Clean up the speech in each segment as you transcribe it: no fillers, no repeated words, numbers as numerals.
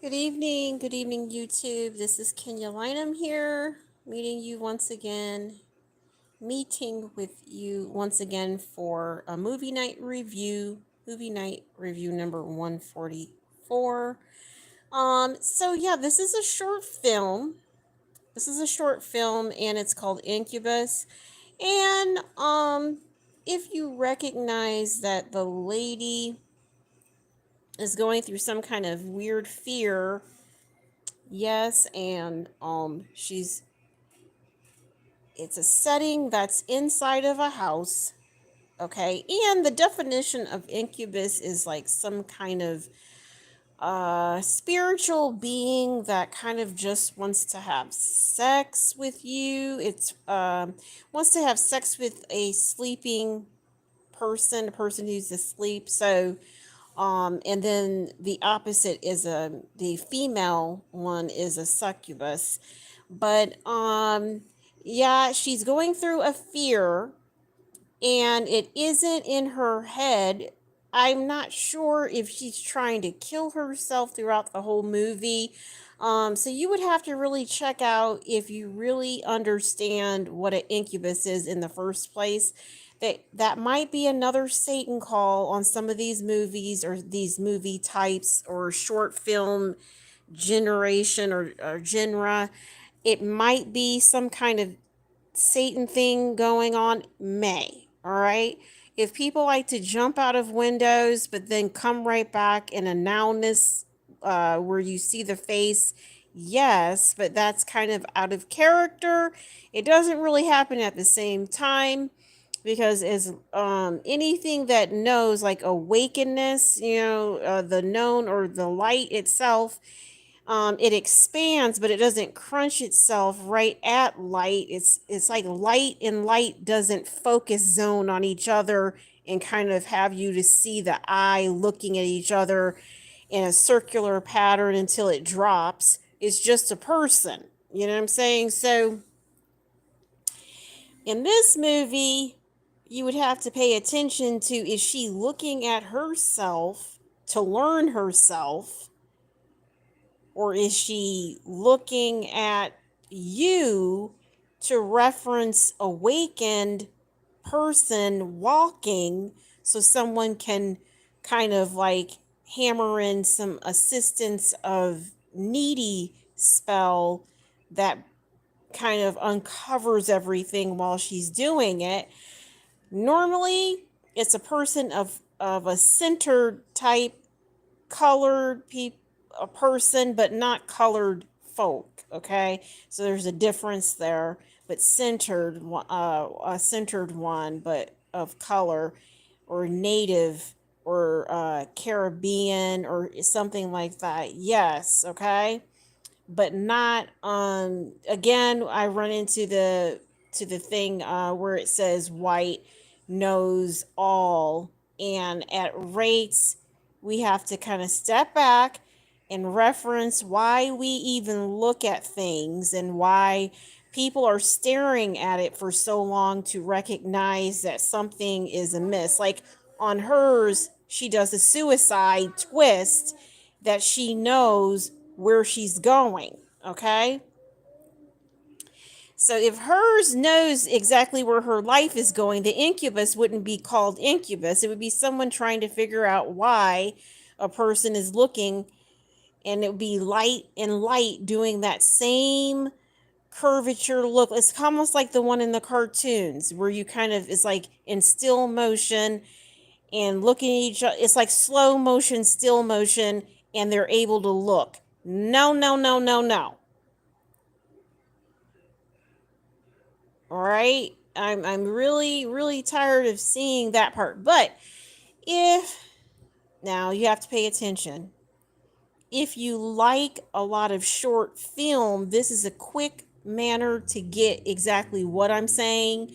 Good evening, YouTube. This is Kenya Lynham here, meeting with you once again for a movie night review number 144. So yeah, this is a short film. And it's called Incubus. And if you recognize that the lady is going through some kind of weird fear. Yes, and it's a setting that's inside of a house, okay? And the definition of incubus is like some kind of spiritual being that kind of just wants to have sex with you. It's wants to have sex with a sleeping person, a person who's asleep. So and then the opposite is the female one is a succubus. But yeah, she's going through a fear and it isn't in her head. I'm not sure if she's trying to kill herself throughout the whole movie. So you would have to really check out if you really understand what an incubus is in the first place. That might be another Satan call on some of these movies or these movie types or short film generation or genre. It might be some kind of Satan thing going on. All right. If people like to jump out of windows but then come right back in a nowness where you see the face, yes, but that's kind of out of character. It doesn't really happen at the same time because as anything that knows like awakeness, the known or the light itself, it expands, but it doesn't crunch itself right at light. It's like light and light doesn't focus zone on each other and kind of have you to see the eye looking at each other in a circular pattern until it drops. It's just a person. You know what I'm saying? So in this movie, you would have to pay attention to, is she looking at herself to learn herself? Or is she looking at you to reference awakened person walking so someone can kind of like hammer in some assistance of needy spell that kind of uncovers everything while she's doing it? Normally, it's a person of a centered type, colored people, a person, but not colored folk. Okay, so there's a difference there. But a centered one, but of color, or native, or Caribbean, or something like that. Yes, okay, but not. Again, I run into the thing where it says white knows all, and at rates we have to kind of step back and reference why we even look at things and why people are staring at it for so long to recognize that something is amiss. Like on hers, she does a suicide twist that she knows where she's going. Okay? So if hers knows exactly where her life is going, the incubus wouldn't be called incubus. It would be someone trying to figure out why a person is looking, and it would be light and light doing that same curvature look. It's almost like the one in the cartoons where you kind of, it's like in still motion and looking at each other. It's like slow motion, still motion, and they're able to look. No, no, no, no, no. All right. I'm really, really tired of seeing that part. But if, now you have to pay attention. If you like a lot of short film, this is a quick manner to get exactly what I'm saying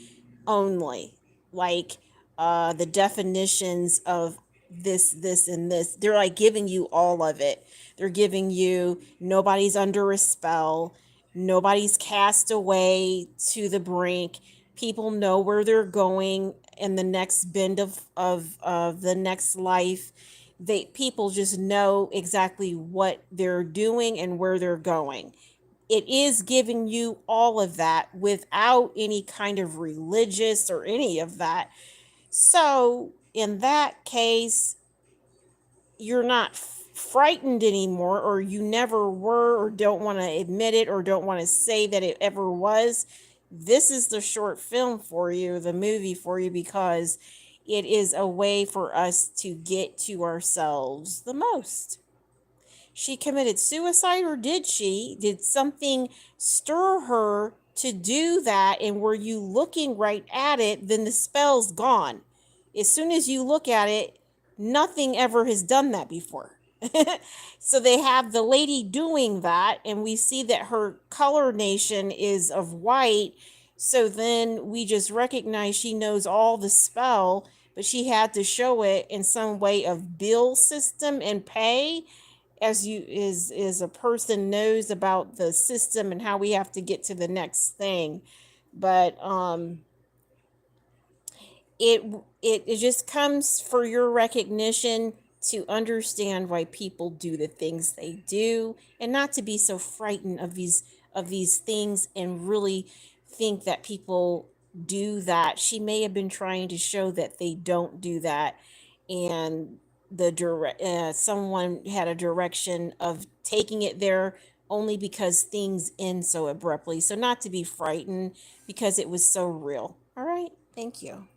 only. Like the definitions of this, and this. They're like giving you all of it. They're giving you nobody's under a spell, nobody's cast away to the brink. People know where they're going in the next bend of the next life. People just know exactly what they're doing and where they're going. It is giving you all of that without any kind of religious or any of that. So in that case, you're not frightened anymore, or you never were, or don't want to admit it, or don't want to say that it ever was. This is the short film for you, the movie for you, because it is a way for us to get to ourselves the most. She committed suicide, or did she? Did something stir her to do that? And were you looking right at it? Then the spell's gone. As soon as you look at it, nothing ever has done that before. So they have the lady doing that, and we see that her color nation is of white. So then we just recognize she knows all the spell, but she had to show it in some way of bill system and pay, as you is a person knows about the system and how we have to get to the next thing. But it just comes for your recognition, to understand why people do the things they do, and not to be so frightened of these things and really think that people do that. She may have been trying to show that they don't do that, and someone had a direction of taking it there only because things end so abruptly. So not to be frightened, because it was so real. All right, thank you.